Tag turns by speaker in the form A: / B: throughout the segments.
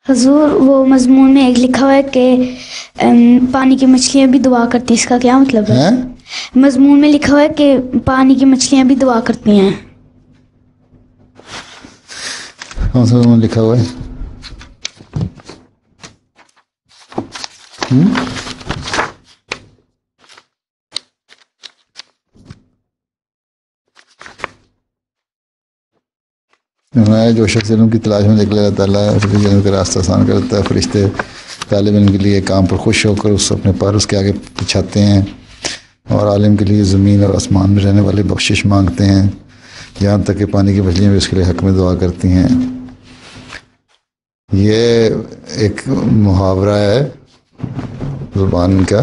A: حضور وہ مضمون میں ایک لکھا ہوا ہے کہ پانی کی مچھلیاں بھی دعا کرتی ہیں، اس کا کیا مطلب ہے؟ مضمون میں لکھا ہوا ہے کہ پانی کی مچھلیاں بھی دعا کرتی ہیں.
B: کون سا مضمون لکھا ہوا ہے؟ جو شخص علم کی تلاش میں نکلے اللہ تعالیٰ علم کا راستہ آسان کرتا ہے. فرشتے طالب علم کے لیے کام پر خوش ہو کر اس اپنے پر اس کے آگے پچھاتے ہیں، اور عالم کے لیے زمین اور آسمان میں رہنے والے بخشش مانگتے ہیں، یہاں تک کہ پانی کی مچھلیاں بھی اس کے لیے حق میں دعا کرتی ہیں. یہ ایک محاورہ ہے زبان کا.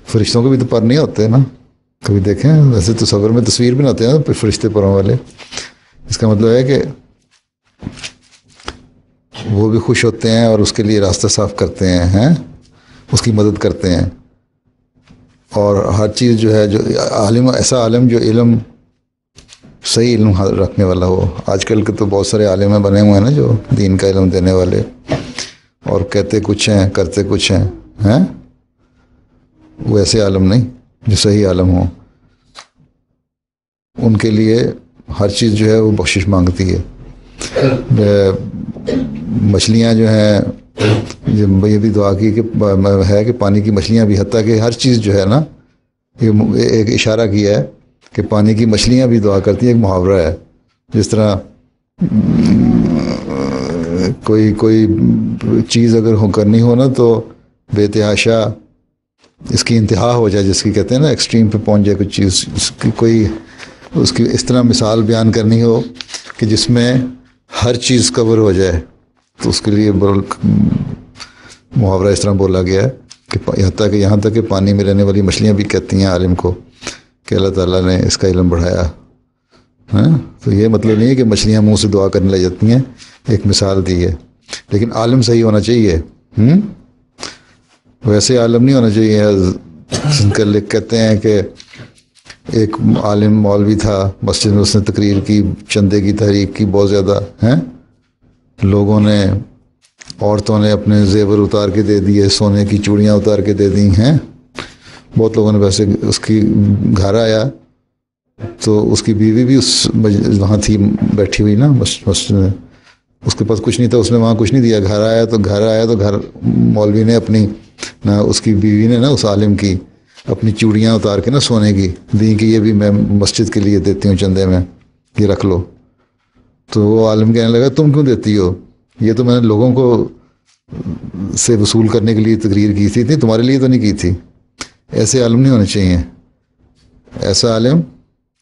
B: فرشتوں کو بھی تو پر نہیں ہوتے نا، کبھی دیکھیں ویسے تصور میں تصویر بناتے ہیں نا فرشتے پروں والے. اس کا مطلب ہے کہ وہ بھی خوش ہوتے ہیں اور اس کے لیے راستہ صاف کرتے ہیں، اس کی مدد کرتے ہیں. اور ہر چیز جو ہے، جو عالم، ایسا عالم جو علم، صحیح علم رکھنے والا ہو. آج کل کے تو بہت سارے عالم بنے ہوئے ہیں نا جو دین کا علم دینے والے، اور کہتے کچھ ہیں کرتے کچھ ہیں. وہ ایسے عالم نہیں جو صحیح عالم ہوں. ان کے لیے ہر چیز جو ہے وہ بخشش مانگتی ہے. مچھلیاں جو ہیں، یہ بھی دعا کی کہ ہے کہ پانی کی مچھلیاں بھی، حتیٰ کہ ہر چیز جو ہے نا، یہ ایک اشارہ کیا ہے کہ پانی کی مچھلیاں بھی دعا کرتی ہیں. ایک محاورہ ہے. جس طرح کوئی چیز اگر کرنی ہو نا تو بے تحاشا اس کی انتہا ہو جائے، جس کی کہتے ہیں نا ایکسٹریم پہ پہنچ جائے کچھ چیز، اس کی اس طرح مثال بیان کرنی ہو کہ جس میں ہر چیز کور ہو جائے، تو اس کے لیے محاورہ اس طرح بولا گیا ہے کہ یہاں تک کہ پانی میں رہنے والی مچھلیاں بھی کہتی ہیں عالم کو کہ اللہ تعالیٰ نے اس کا علم بڑھایا. تو یہ مطلب نہیں ہے کہ مچھلیاں منہ سے دعا کرنے لگ جاتی ہیں، ایک مثال دی ہے. لیکن عالم صحیح ہونا چاہیے. ویسے عالم نہیں ہونا چاہیے جن کا کہتے ہیں کہ ایک عالم مولوی تھا مسجد میں، اس نے تقریر کی، چندے کی تحریک کی بہت زیادہ، لوگوں نے، عورتوں نے اپنے زیور اتار کے دے دیے، سونے کی چوڑیاں اتار کے دے دی ہیں. بہت لوگوں نے ویسے، اس کی گھر آیا تو اس کی بیوی بھی وہاں تھی بیٹھی ہوئی نا مسجد میں. اس کے پاس کچھ نہیں تھا، اس نے وہاں کچھ نہیں دیا. گھر آیا تو مولوی نے اپنی اس کی بیوی نے اس عالم کی اپنی چوڑیاں اتار کے سونے کی دی کہ یہ بھی میں مسجد کے لیے دیتی ہوں چندے میں، یہ رکھ لو. تو وہ عالم کہنے لگا تم کیوں دیتی ہو؟ یہ تو میں نے لوگوں کو سے وصول کرنے کے لیے تقریر کی تھی، تمہارے لیے تو نہیں کی تھی. ایسے عالم نہیں ہونے چاہیے. ایسا عالم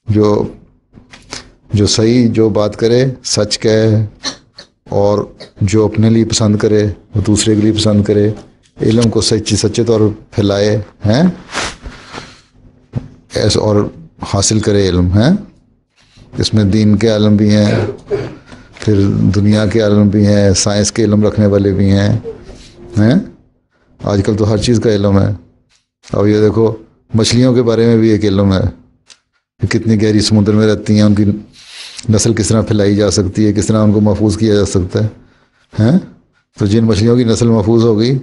B: جو صحیح جو بات کرے، سچ کہے، اور جو اپنے لیے پسند کرے وہ دوسرے کے لیے پسند کرے، علم کو سچے طور پر پھیلائے ایسا، اور حاصل کرے علم. اس میں دین کے عالم بھی ہیں، پھر دنیا کے عالم بھی ہیں، سائنس کے علم رکھنے والے بھی ہیں. آج کل تو ہر چیز کا علم ہے. اب یہ دیکھو مچھلیوں کے بارے میں بھی ایک علم ہے کہ کتنی گہری سمندر میں رہتی ہیں، ان کی نسل کس طرح پھیلائی جا سکتی ہے، کس طرح ان کو محفوظ کیا جا سکتا ہے. تو جن مچھلیوں کی نسل محفوظ ہو گئی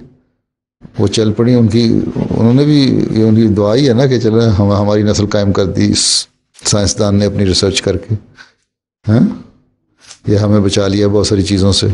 B: وہ چل پڑی، انہوں نے بھی، یہ ان کی دعا ہی ہے نا کہ چلے ہماری نسل قائم کر دی سائنسدان نے اپنی ریسرچ کر کے. یہ ہمیں بچا لیا بہت ساری چیزوں سے.